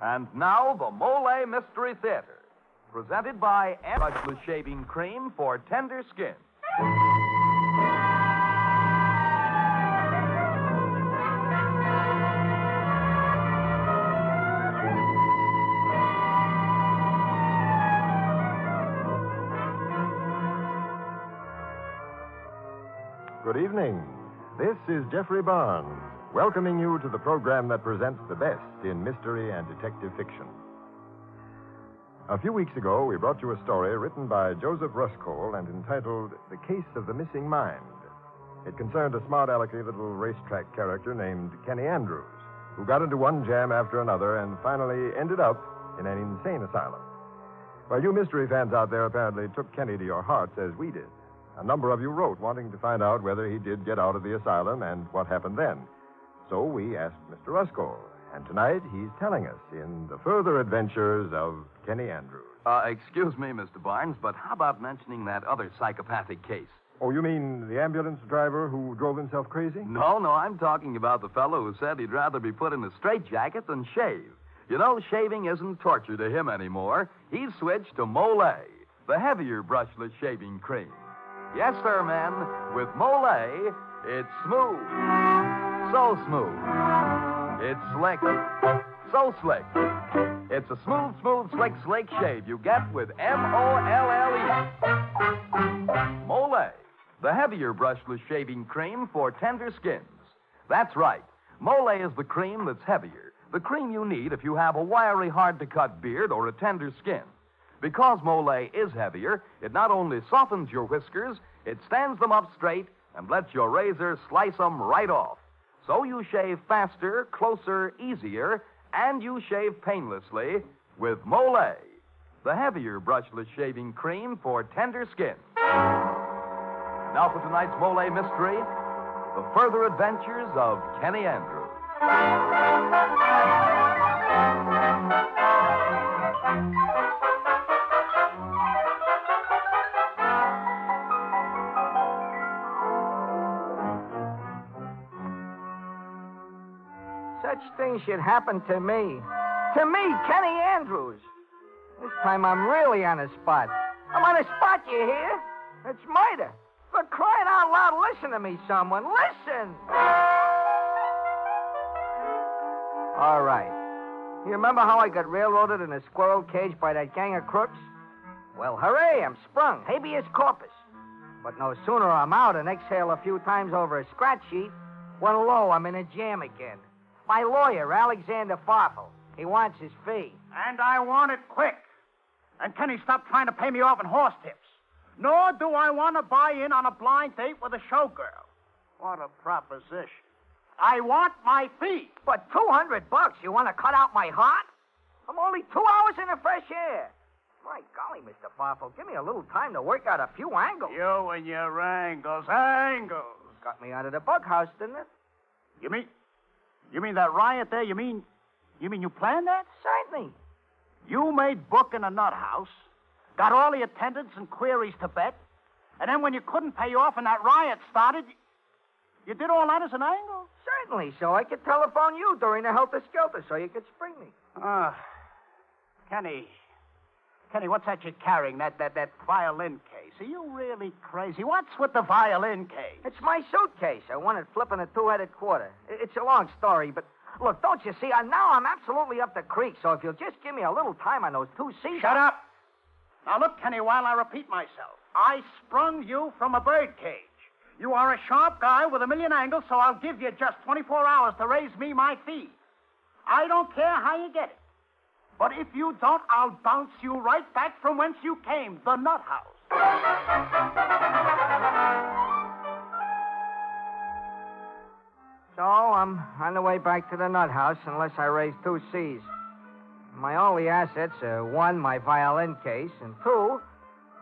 And now, the Molle Mystery Theater, presented by Brushless Shaving Cream for Tender Skin. Good evening. This is Jeffrey Barnes, welcoming you to the program that presents the best in mystery and detective fiction. A few weeks ago, we brought you a story written by Joseph Ruskole and entitled The Case of the Missing Mind. It concerned a smart alecky little racetrack character named Kenny Andrews, who got into one jam after another and finally ended up in an insane asylum. Well, you mystery fans out there apparently took Kenny to your hearts as we did. A number of you wrote wanting to find out whether he did get out of the asylum and what happened then. So we asked Mr. Ruskole, and tonight he's telling us in the further adventures of Kenny Andrews. Excuse me, Mr. Barnes, but how about mentioning that other psychopathic case? Oh, you mean the ambulance driver who drove himself crazy? No, I'm talking about the fellow who said he'd rather be put in a straitjacket than shave. You know, shaving isn't torture to him anymore. He's switched to Molle, the heavier brushless shaving cream. Yes, sir, men. With Molle, it's smooth. So smooth. It's slick. So slick. It's a smooth, slick shave you get with Molle. Molle, the heavier brushless shaving cream for tender skins. That's right. Molle is the cream that's heavier. The cream you need if you have a wiry, hard-to-cut beard or a tender skin. Because Molle is heavier, it not only softens your whiskers, it stands them up straight and lets your razor slice them right off. So you shave faster, closer, easier, and you shave painlessly with Molle, the heavier brushless shaving cream for tender skin. Now for tonight's Molle mystery, the further adventures of Kenny Andrews. Such things should happen to me. To me, Kenny Andrews. This time I'm really on the spot. I'm on the spot, you hear? It's murder. For crying out loud, listen to me, someone. Listen! All right. You remember how I got railroaded in a squirrel cage by that gang of crooks? Well, hooray, I'm sprung. Habeas corpus. But no sooner I'm out and exhale a few times over a scratch sheet, when lo, I'm in a jam again. My lawyer, Alexander Farfel. He wants his fee. And I want it quick. And Kenny, stop trying to pay me off in horse tips. Nor do I want to buy in on a blind date with a showgirl. What a proposition. I want my fee. But $200, you want to cut out my heart? I'm only 2 hours in the fresh air. My golly, Mr. Farfel, give me a little time to work out a few angles. You and your angles. Got me out of the bughouse, didn't it? You mean that riot there? You mean you planned that? Certainly. You made book in a nut house, got all the attendants and queries to bet, and then when you couldn't pay off and that riot started, you did all that as an angle? Certainly, so I could telephone you during the helter-skelter so you could spring me. Kenny, what's that you're carrying, that violin case? Are you really crazy? What's with the violin case? It's my suitcase. I won it flipping a two-headed quarter. It's a long story, but look, don't you see? Now I'm absolutely up the creek, so if you'll just give me a little time on those two seats... Shut up! Now look, Kenny, while I repeat myself, I sprung you from a birdcage. You are a sharp guy with a million angles, so I'll give you just 24 hours to raise me my fee. I don't care how you get it. But if you don't, I'll bounce you right back from whence you came, the nut house. So I'm on the way back to the nut house unless I raise 2 C's. My only assets are 1, my violin case, and 2,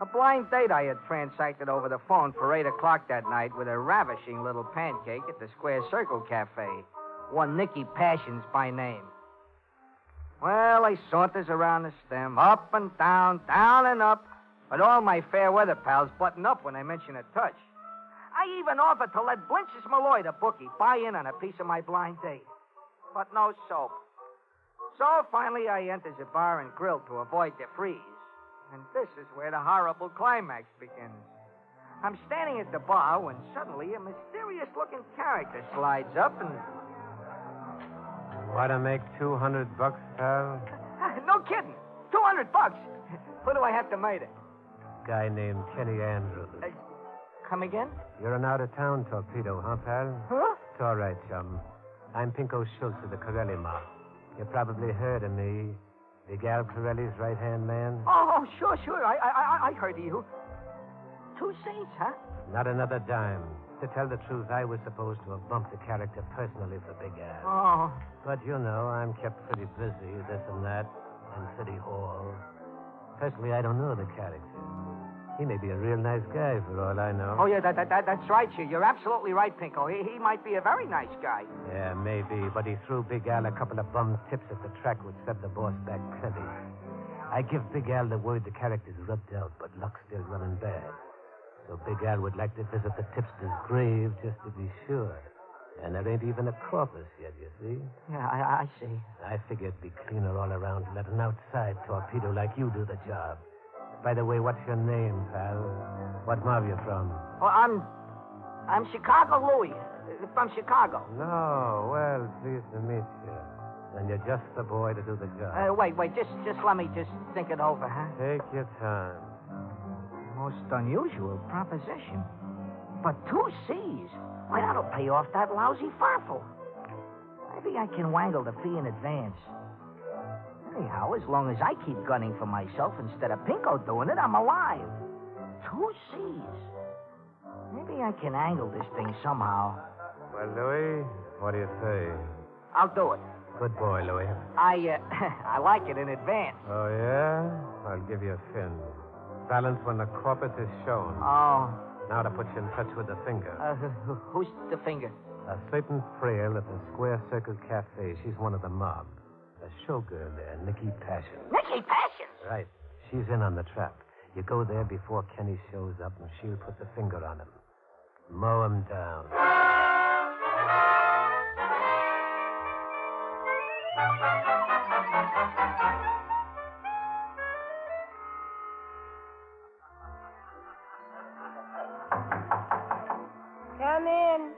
a blind date I had transacted over the phone for 8 o'clock that night with a ravishing little pancake at the Square Circle Cafe. One Nicky Passions by name. Well, I saunters around the stem, up and down, down and up, but all my fair weather pals button up when I mention a touch. I even offered to let Blinches Malloy, the bookie, buy in on a piece of my blind date. But no soap. So finally I enters a bar and grill to avoid the freeze. And this is where the horrible climax begins. I'm standing at the bar when suddenly a mysterious-looking character slides up and... Want to make $200, pal? No kidding. $200. Who do I have to murder? Guy named Kenny Andrews. Come again? You're an out-of-town torpedo, huh, pal? Huh? It's all right, chum. I'm Pinko Schultz of the Corelli mob. You probably heard of me. Big Al Corelli's right-hand man. Oh, sure. I heard of you. 2 C's, huh? Not another dime. To tell the truth, I was supposed to have bumped the character personally for Big Al. Oh. But, you know, I'm kept pretty busy, this and that, and City Hall. Personally, I don't know the character. He may be a real nice guy, for all I know. Oh, yeah, that's right, You're absolutely right, Pinko. He might be a very nice guy. Yeah, maybe, but he threw Big Al a couple of bum tips at the track, which set the boss back plenty. I give Big Al the word the character's rubbed out, but luck's still running bad. So Big Al would like to visit the tipster's grave just to be sure. And there ain't even a corpus yet, you see? Yeah, I see. I figure it'd be cleaner all around to let an outside torpedo like you do the job. By the way, what's your name, pal? What mob you from? Oh, I'm Chicago Louie. From Chicago. No, well, pleased to meet you. Then you're just the boy to do the job. Wait, just let me just think it over, huh? Take your time. Most unusual proposition. But 2 C's? Why, that'll pay off that lousy farfel. Maybe I can wangle the fee in advance. Anyhow, as long as I keep gunning for myself instead of Pinko doing it, I'm alive. 2 C's. Maybe I can angle this thing somehow. Well, Louie, what do you say? I'll do it. Good boy, Louie. I like it in advance. Oh, yeah? I'll give you a fin. Balance when the corpus is shown. Oh. Now to put you in touch with the finger. Who's the finger? A certain frail at the Square Circle Cafe. She's one of the mob. A showgirl there, Nicky Passion. Nicky Passions? Right. She's in on the trap. You go there before Kenny shows up, and she'll put the finger on him. Mow him down. Come in.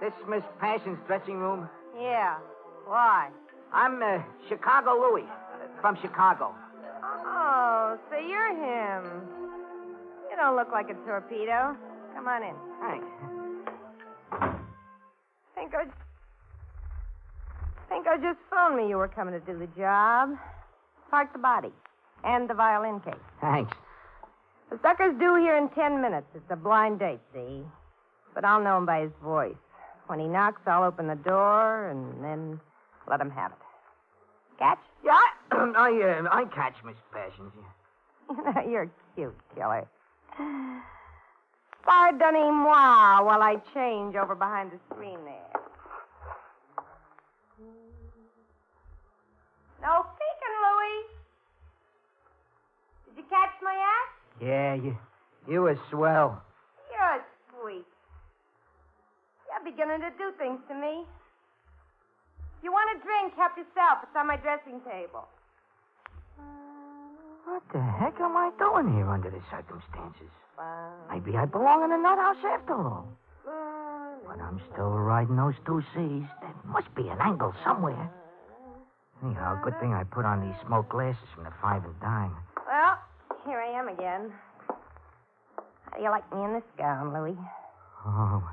This Miss Passion's dressing room? Yeah. Why? I'm Chicago Louie, from Chicago. Oh, so you're him. You don't look like a torpedo. Come on in. Thanks. Pinko just phoned me you were coming to do the job. Park the body. And the violin case. Thanks. The sucker's due here in 10 minutes. It's a blind date, see? But I'll know him by his voice. When he knocks, I'll open the door and then let him have it. Catch? Yeah, I catch Miss Passions. You're cute, killer. Pardonnez-moi while I change over behind the screen there. No peeking, Louie. Did you catch my act? Yeah, you were swell. You're sweet. You're beginning to do things to me. You want a drink, help yourself. It's on my dressing table. What the heck am I doing here under the circumstances? Maybe I belong in a nut house after all. But I'm still riding those 2 C's. There must be an angle somewhere. Anyhow, good thing I put on these smoke glasses from the 5 and dime. Well, here I am again. How do you like me in this gown, Louie? Oh,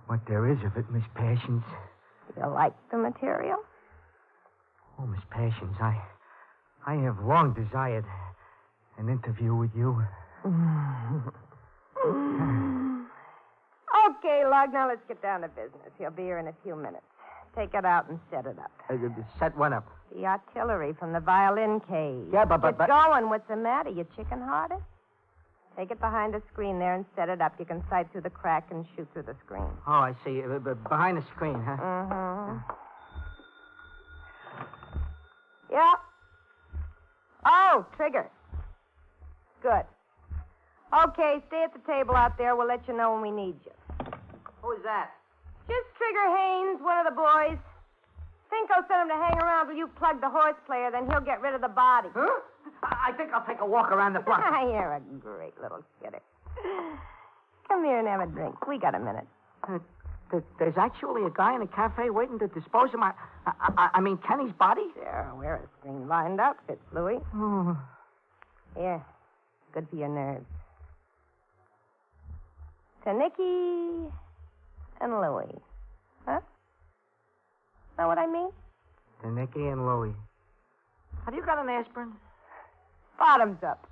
what there is of it, Miss Passions. Do you like the material? Oh, Miss Passions, I have long desired an interview with you. Okay, Lug, now let's get down to business. He'll be here in a few minutes. Take it out and set it up. Set one up. The artillery from the violin cage. Yeah, but... Get going. What's the matter? You chicken-hearted? Take it behind the screen there and set it up. You can sight through the crack and shoot through the screen. Oh, I see. Behind the screen, huh? Mm-hmm. Yep. Oh, trigger. Good. Okay, stay at the table out there. We'll let you know when we need you. Who's that? Just Trigger Haynes, one of the boys. Pinko sent him to hang around till you plug the horse player, then he'll get rid of the body. Huh? I think I'll take a walk around the block. You're a great little kidder. Come here and have a drink. We got a minute. There's actually a guy in a cafe waiting to dispose of I mean, Kenny's body? Sure, wear a streamlined outfit, Louie. Oh. Here. Good for your nerves. To Nicky and Louie. Huh? Know what I mean? To Nicky and Louie. Have you got an aspirin? Bottoms up.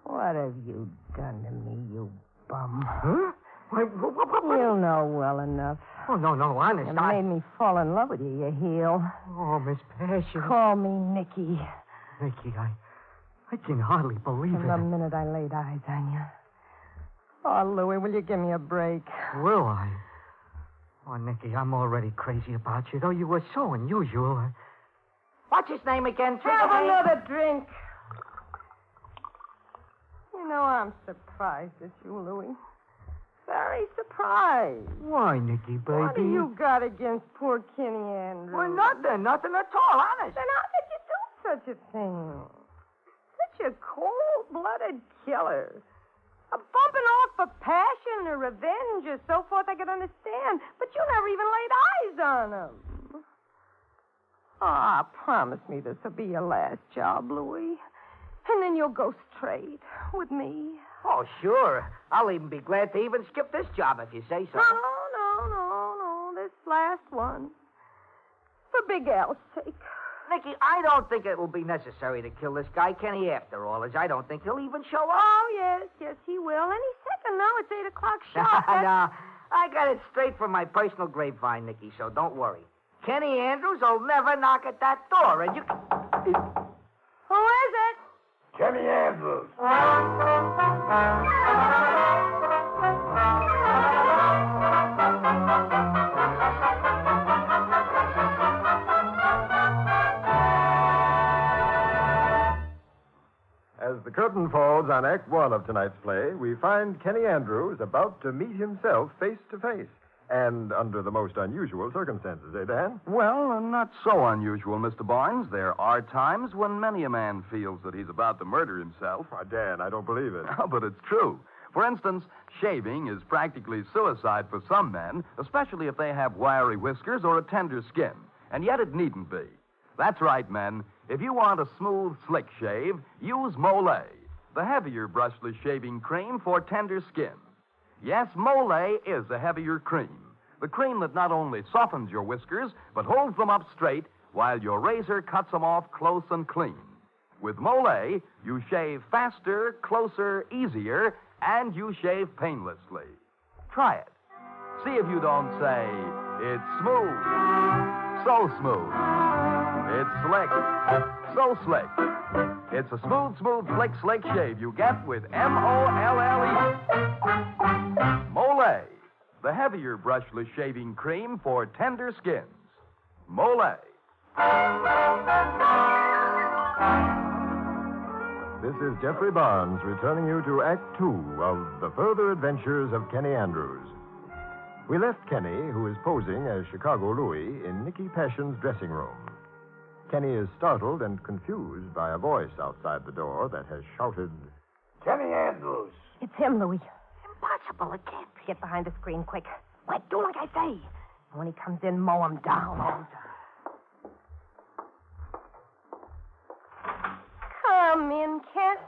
What have you done to me, you bum? Huh? What? You know well enough. Oh, no, honest. You made me fall in love with you, you heel. Oh, Miss Passion. Call me Nicky. Nicky, I can hardly believe From it. the minute I laid eyes on you. Oh, Louie, will you give me a break? Will I? Oh, Nicky, I'm already crazy about you, though you were so unusual. What's his name again? Have another drink. You know, I'm surprised at you, Louie. Very surprised. Why, Nicky, baby? What do you got against poor Kenny Andrews? Well, nothing at all, honest. Then how could you do such a thing? Such a cold-blooded killer. A bumping off for passion or revenge or so forth I could understand, but you never even laid eyes on him. Ah, promise me this will be your last job, Louie. And then you'll go straight with me. Oh, sure. I'll even be glad to even skip this job if you say so. No. This last one. For Big Al's sake. Nicky, I don't think it will be necessary to kill this guy Kenny after all, as I don't think he'll even show up. Oh, yes, he will. Any second now, it's 8 o'clock sharp. No, I got it straight from my personal grapevine, Nicky, so don't worry. Kenny Andrews will never knock at that door, and you can... Who is it? Kenny Andrews. As the curtain falls on Act One of tonight's play, we find Kenny Andrews about to meet himself face to face, and under the most unusual circumstances, eh, Dan? Well, not so unusual, Mr. Barnes. There are times when many a man feels that he's about to murder himself. Why, Dan, I don't believe it. But it's true. For instance, shaving is practically suicide for some men, especially if they have wiry whiskers or a tender skin. And yet it needn't be. That's right, men. If you want a smooth, slick shave, use Molle, the heavier brushless shaving cream for tender skin. Yes, Molle is a heavier cream. The cream that not only softens your whiskers, but holds them up straight while your razor cuts them off close and clean. With Molle, you shave faster, closer, easier, and you shave painlessly. Try it. See if you don't say, it's smooth, so smooth. It's slick, so slick. It's a smooth, slick shave you get with Molle. Molle, the heavier brushless shaving cream for tender skins. Molle. This is Jeffrey Barnes returning you to Act Two of The Further Adventures of Kenny Andrews. We left Kenny, who is posing as Chicago Louie, in Nicky Passion's dressing room. Kenny is startled and confused by a voice outside the door that has shouted, Kenny Andrews. It's him, Louie. Impossible, it can't be. Get behind the screen quick. Wait, do like I say. And when he comes in, mow him down. Come in, Kent.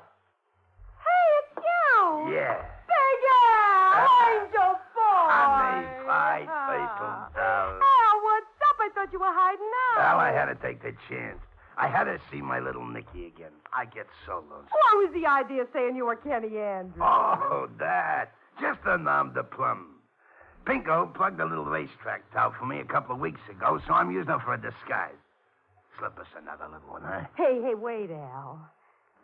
Hey, it's you. Yeah. Big Al, angel boy. Honey pie, faithful darling. Al, what's up? I thought you were hiding out. Well, I had to take the chance. I had to see my little Nicky again. I get so lonesome. What was the idea of saying you were Kenny Andrews? Oh, that. Just a nom de plume. Pinko plugged a little racetrack out for me a couple of weeks ago, so I'm using her for a disguise. Slip us another little one, huh? Hey, wait, Al.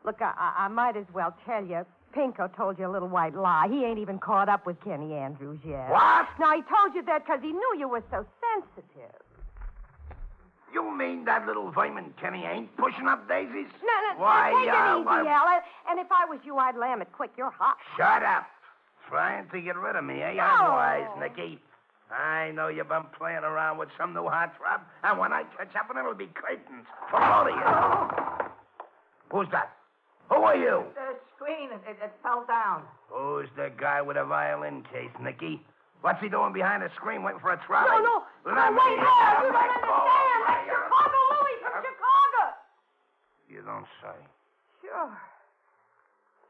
Look, I might as well tell you. Pinko told you a little white lie. He ain't even caught up with Kenny Andrews yet. What? Now, he told you that because he knew you were so sensitive. You mean that little vermin Kenny ain't pushing up daisies? No, Why, take it easy, why- Al. And if I was you, I'd lam it quick. You're hot. Shut up. Trying to get rid of me, eh? No. I'm wise, Nicky. I know you've been playing around with some new heartthrob, and when I catch up with it, it'll be curtains for both of you. Who's that? Who are you? The screen, it fell down. Who's the guy with a violin case, Nicky? What's he doing behind the screen waiting for a trolley? No. Let No, me wait, get no, him. you don't understand. That's Chicago Louie from Chicago. You don't say. Sure.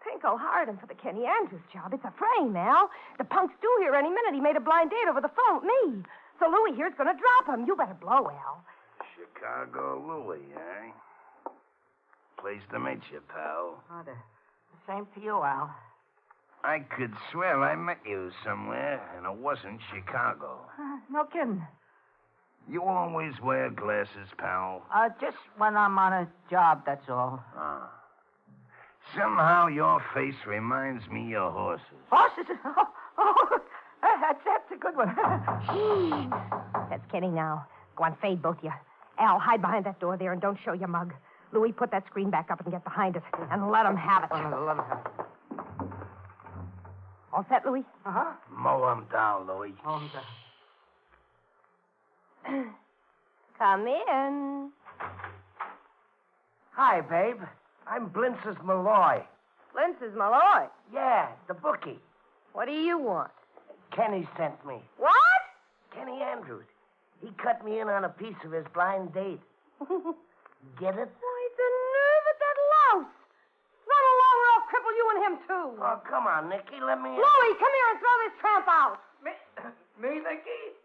Pinko hired him for the Kenny Andrews job. It's a frame, Al. The punk's due here any minute. He made a blind date over the phone with me. So Louie here's going to drop him. You better blow, Al. Chicago Louie, eh? Pleased to meet you, pal. Oh, the same to you, Al. I could swear I met you somewhere, and it wasn't Chicago. No kidding. You always wear glasses, pal. Just when I'm on a job, that's all. Ah. Somehow your face reminds me of horses. Horses? That's a good one. That's Kenny now. Go on, fade, both of you. Al, hide behind that door there and don't show your mug. Louie, put that screen back up and get behind it. And let him have it. All set, Louie? Uh-huh. Mow him down, Louie. Come in. Hi, babe. I'm Blintz's Malloy. Lintz's Malloy. Yeah, the bookie. What do you want? Kenny sent me. What? Kenny Andrews. He cut me in on a piece of his blind date. Get it? Why, the nerve of that louse. Run along or I'll cripple you and him, too. Oh, come on, Nicky. Let me... Louie, come here and throw this tramp out. Me, Nicky?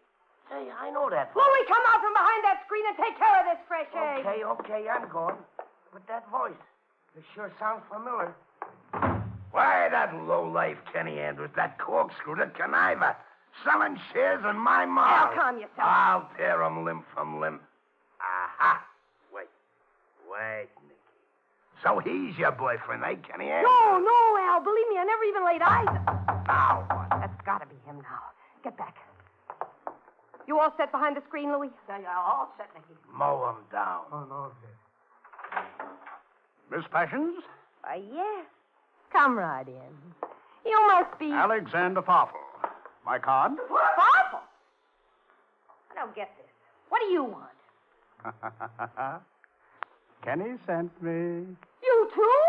Say, I know that. Louie, come out from behind that screen and take care of this fresh egg. Okay, I'm going. But that voice, it sure sounds familiar. Why, that lowlife Kenny Andrews, that corkscrew, that conniver, selling shares in my mall. Now, calm yourself. I'll tear him limb from limb. Aha. Wait, Nicky. So he's your boyfriend, eh, Kenny Andrews? No, Al. Believe me, I never even laid eyes. Now what? That's got to be him now. Get back. You all set behind the screen, Louie? Yeah, all set, Nicky. Mow him down. Oh, no. Miss Passions? Why, yes. Come right in. You must be... Alexander Farfel. My card? Farfel? I don't get this. What do you want? Kenny sent me. You too?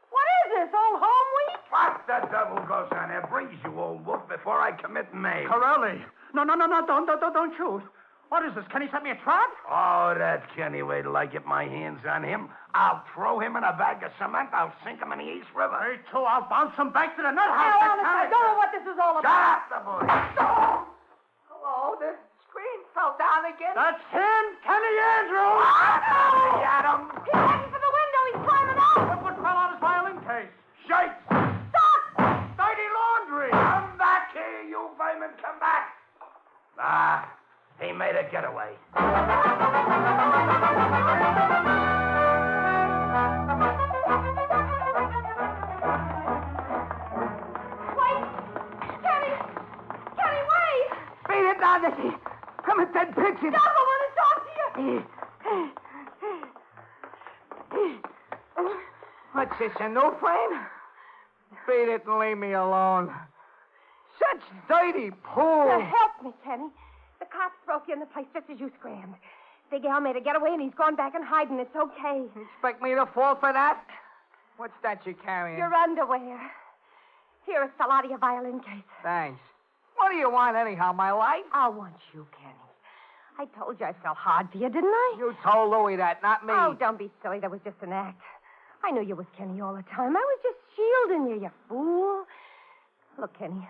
What is this, old home week? What the devil goes on here? Breeze, you old wolf, before I commit May. Corelli. No, don't shoot. What is this? Kenny sent me a trap? Oh, that Kenny way till I get my hands on him. I'll throw him in a bag of cement. I'll sink him in the East River. Me too. I'll bounce him back to the nut Al, house. honest, I don't know what this is all Shut about. up, the boy. Hello, the screen fell down again. That's him, Kenny Andrews. Get him. He's heading for the window. He's climbing out. Look what fell out his violin case. Shite. Stop! Dirty laundry. Come back here, you vermin. Come back. Ah, he made a getaway. Wait! Kenny, wait! Beat it down, Nicky. Come and take pictures. Stop, I want to talk to you. What's this, a new frame? Beat it and leave me alone. Such dirty pool. Help me, Kenny. The cops broke in the place just as you scrammed. Big Al made a getaway, and he's gone back and hiding. It's okay. You expect me to fall for that? What's that you're carrying? Your underwear. Here, it's still out of your violin case. Thanks. What do you want anyhow, my life? I want you, Kenny. I told you I felt hard for you, didn't I? You told Louie that, not me. Oh, don't be silly. That was just an act. I knew you was Kenny all the time. I was just shielding you, you fool. Look, Kenny,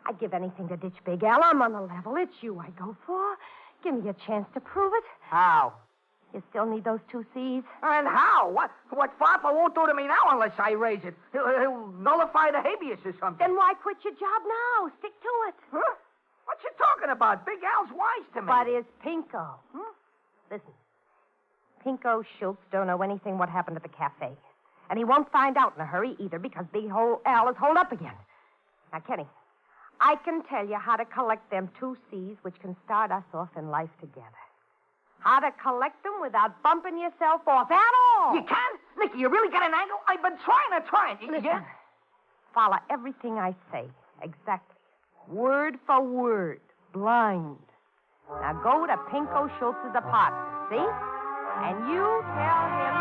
I'd give anything to ditch Big Al. I'm on the level. It's you I go for. Give me a chance to prove it. How? You still need those 2 C's? And how? What Farfa won't do to me now unless I raise it? He'll nullify the habeas or something. Then why quit your job now? Stick to it. Huh? What you talking about? Big Al's wise to me. But is Pinko? Listen, Pinko Schultz don't know anything what happened at the cafe. And he won't find out in a hurry either because Big Al is holed up again. Now, Kenny, I can tell you how to collect them 2 C's which can start us off in life together. How to collect them without bumping yourself off at all. You can? Nicky, you really got an angle? I've been trying. Listen, Follow everything I say. Exactly. Word for word. Blind. Now go to Pinko Schultz's apartment, see? And you tell him...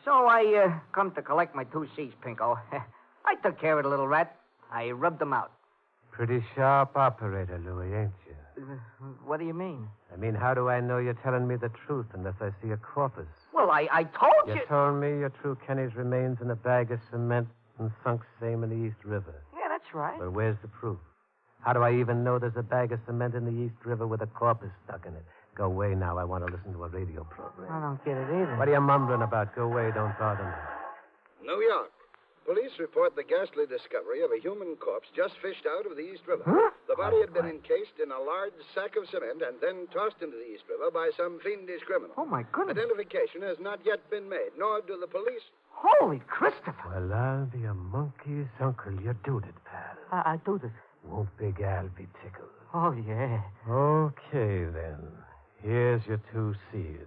So I come to collect my 2 C's, Pinko. I took care of the little rat. I rubbed him out. Pretty sharp operator, Louis, ain't you? What do you mean? I mean, how do I know you're telling me the truth unless I see a corpus? Well, I told you. You told me you threw Kenny's remains in a bag of cement and sunk same in the East River. Yeah, that's right. But where's the proof? How do I even know there's a bag of cement in the East River with a corpus stuck in it? Go away now. I want to listen to a radio program. I don't get it either. What are you mumbling about? Go away. Don't bother me. New York. Police report the ghastly discovery of a human corpse just fished out of the East River. Huh? The body had been encased in a large sack of cement and then tossed into the East River by some fiendish criminal. Oh, my goodness. Identification has not yet been made, nor do the police. Holy Christopher. Well, I'll be a monkey's uncle. You do it, pal. I do this. Won't Big Al be tickled? Oh, yeah. Okay, then. Here's your 2 C's.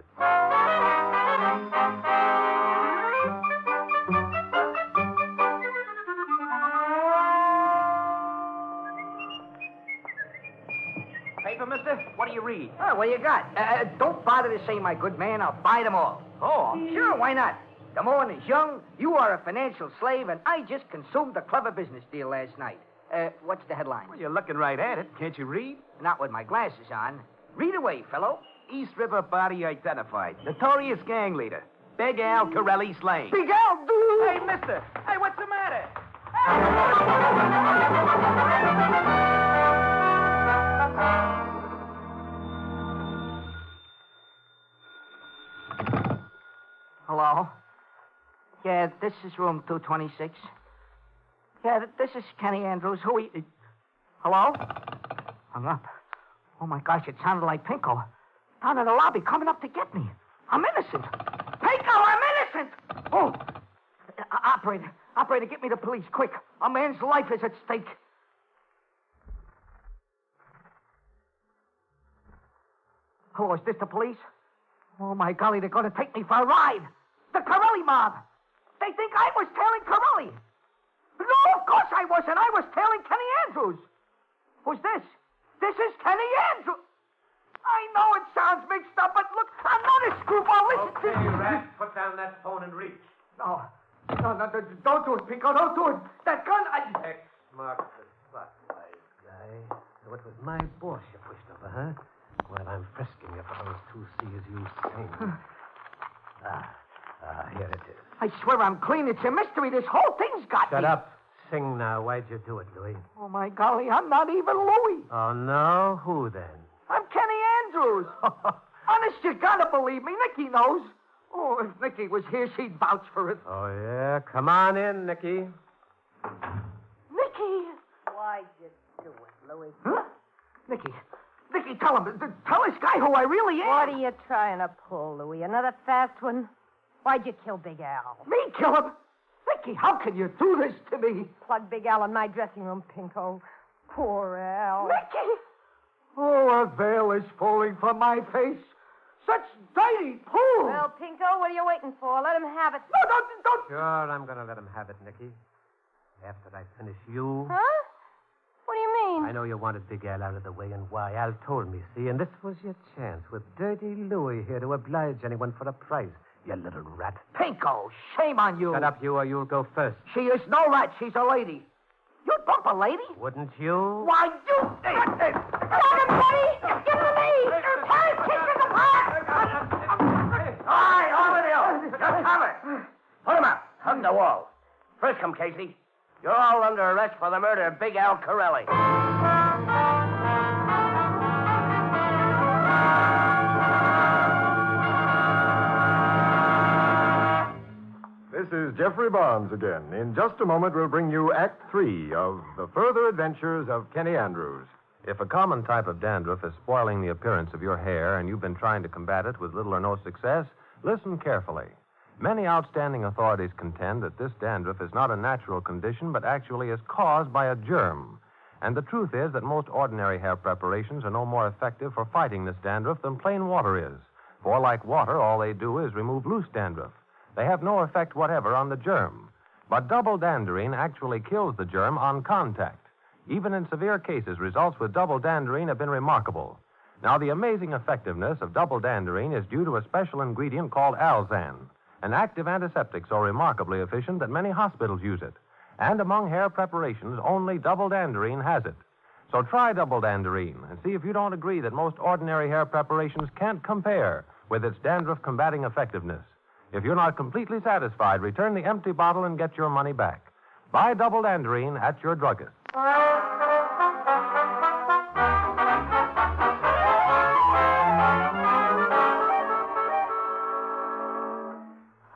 Paper, mister? What do you read? Oh, what you got? Don't bother to say, my good man. I'll buy them all. Oh. Sure, why not? The morning is young. You are a financial slave, and I just consumed a clever business deal last night. What's the headline? Well, you're looking right at it. Can't you read? Not with my glasses on. Read away, fellow. East River body identified. Notorious gang leader. Big Al Corelli slain. Big Al, dude! Hey, mister. Hey, what's the matter? Hello? Yeah, this is room 226. Yeah, this is Kenny Andrews. Who are you? Hello? Hung up. Oh, my gosh, it sounded like Pinko. Down in the lobby, coming up to get me. I'm innocent. Pinko, I'm innocent! Oh, operator, get me the police, quick. A man's life is at stake. Hello, is this the police? Oh, my golly, they're going to take me for a ride. The Corelli mob. They think I was tailing Corelli. No, of course I wasn't. I was tailing Kenny Andrews. Who's this? This is Kenny Andrews. I know it sounds mixed up, but look, I'm not a screwball. Listen to me. Rat, put down that phone and reach. No, don't do it, Pico. Don't do it. That gun, X-mark the spot, wise guy. So it was my boss you pushed over, huh? Well, I'm frisking you for those 2 C's you sing. Here it is. I swear I'm clean. It's a mystery. This whole thing's got me. Shut up. Sing now. Why'd you do it, Louis? Oh, my golly, I'm not even Louis. Oh, no? Who then? I'm Kenny Andrews. Honest, you gotta believe me. Nicky knows. Oh, if Nicky was here, she'd vouch for it. Oh, yeah? Come on in, Nicky. Nicky! Why'd you do it, Louis? Huh? Nicky, tell him. Tell this guy who I really am. What are you trying to pull, Louis? Another fast one? Why'd you kill Big Al? Me kill him? Nicky, how can you do this to me? Plug Big Al in my dressing room, Pinko. Poor Al. Nicky! Oh, a veil is falling from my face. Such dirty poo. Well, Pinko, what are you waiting for? Let him have it. No, don't. Sure, I'm going to let him have it, Nicky. After I finish you. Huh? What do you mean? I know you wanted Big Al out of the way, and why. Al told me, see, and this was your chance with Dirty Louie here to oblige anyone for a price. You little rat. Pinko, shame on you. Shut up, you, or you'll go first. She is no rat. She's a lady. You bump a lady? Wouldn't you? Why, you... Come on, buddy! Give it to me! Terry, kick us apart! All right, over there. Just cover. Put him up. Hug the wall. Frisk him, Casey. You're all under arrest for the murder of Big Al Corelli. This is Jeffrey Barnes again. In just a moment, we'll bring you Act 3 of The Further Adventures of Kenny Andrews. If a common type of dandruff is spoiling the appearance of your hair and you've been trying to combat it with little or no success, listen carefully. Many outstanding authorities contend that this dandruff is not a natural condition, but actually is caused by a germ. And the truth is that most ordinary hair preparations are no more effective for fighting this dandruff than plain water is. For, like water, all they do is remove loose dandruff. They have no effect whatever on the germ. But double danderine actually kills the germ on contact. Even in severe cases, results with double danderine have been remarkable. Now, the amazing effectiveness of double danderine is due to a special ingredient called Alzan, an active antiseptic so remarkably efficient that many hospitals use it. And among hair preparations, only double danderine has it. So try double danderine and see if you don't agree that most ordinary hair preparations can't compare with its dandruff-combating effectiveness. If you're not completely satisfied, return the empty bottle and get your money back. Buy double danderine at your druggist.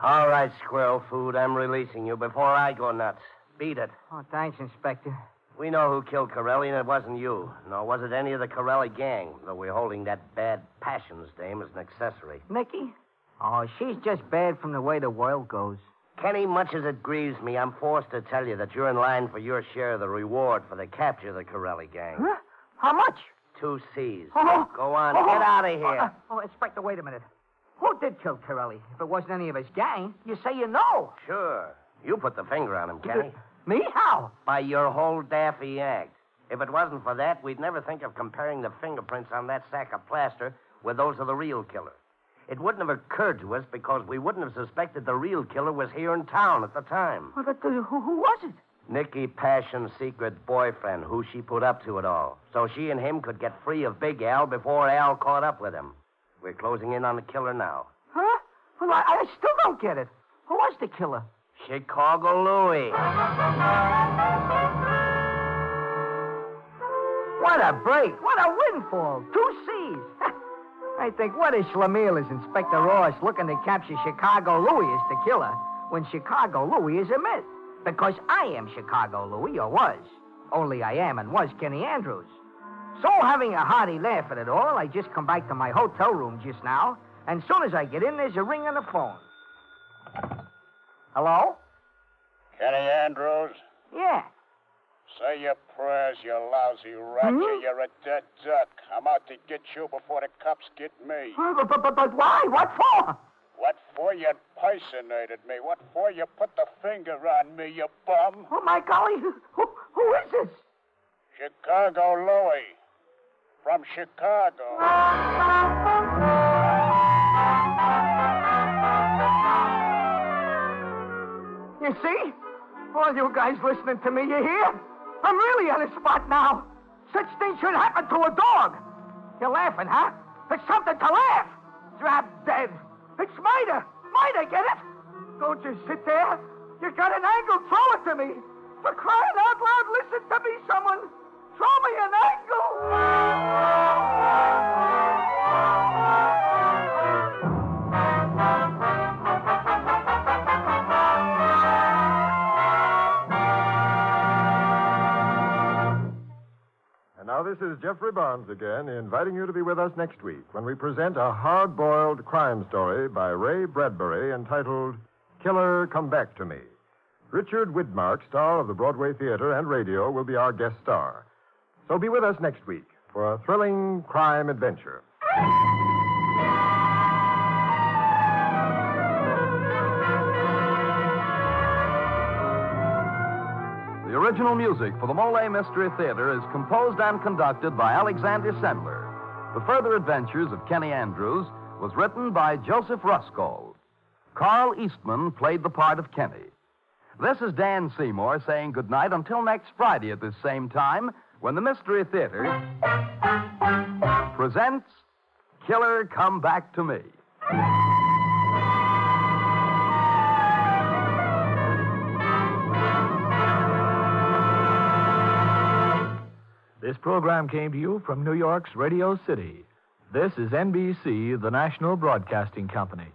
All right, Squirrel Food, I'm releasing you before I go nuts. Beat it. Oh, thanks, Inspector. We know who killed Corelli, and it wasn't you. Nor was it any of the Corelli gang, though we're holding that bad Passions dame as an accessory. Nicky? Oh, she's just bad from the way the world goes. Kenny, much as it grieves me, I'm forced to tell you that you're in line for your share of the reward for the capture of the Corelli gang. Huh? How much? 2 C's. Oh. Go on, get out of here. Inspector, wait a minute. Who did kill Corelli? If it wasn't any of his gang, you say you know. Sure. You put the finger on him, Kenny. Me? How? By your whole daffy act. If it wasn't for that, we'd never think of comparing the fingerprints on that sack of plaster with those of the real killer. It wouldn't have occurred to us because we wouldn't have suspected the real killer was here in town at the time. Well, but who was it? Nicky Passion's secret boyfriend, who she put up to it all. So she and him could get free of Big Al before Al caught up with him. We're closing in on the killer now. Huh? Well, I still don't get it. Who was the killer? Chicago Louie. What a break. What a windfall. 2 C's. I think, what is Schlemiel is Inspector Ross looking to capture Chicago Louie as the killer when Chicago Louie is a myth? Because I am Chicago Louie, or was. Only I am and was Kenny Andrews. So, having a hearty laugh at it all, I just come back to my hotel room just now, and as soon as I get in, there's a ring on the phone. Hello? Kenny Andrews? Yeah. Say your prayers, you lousy rat. You're a dead duck. I'm out to get you before the cops get me. But why? What for? What for? You impersonated me. What for? You put the finger on me, you bum. Oh, my golly. Who is this? Chicago Louie. From Chicago. You see? All you guys listening to me, you hear? I'm really on the spot now. Such things should happen to a dog. You're laughing, huh? It's something to laugh. Drop dead. It's murder. Murder, get it? Don't just sit there. You got an angle, throw it to me. For crying out loud, listen to me, someone. Throw me an angle. Now, this is Jeffrey Barnes again, inviting you to be with us next week when we present a hard-boiled crime story by Ray Bradbury entitled Killer Come Back to Me. Richard Widmark, star of the Broadway Theater and Radio, will be our guest star. So be with us next week for a thrilling crime adventure. The original music for the Molle Mystery Theater is composed and conducted by Alexander Sendler. The Further Adventures of Kenny Andrews was written by Joseph Ruskold. Carl Eastman played the part of Kenny. This is Dan Seymour saying goodnight until next Friday at this same time when the Mystery Theater presents Killer Come Back to Me. This program came to you from New York's Radio City. This is NBC, the national broadcasting company.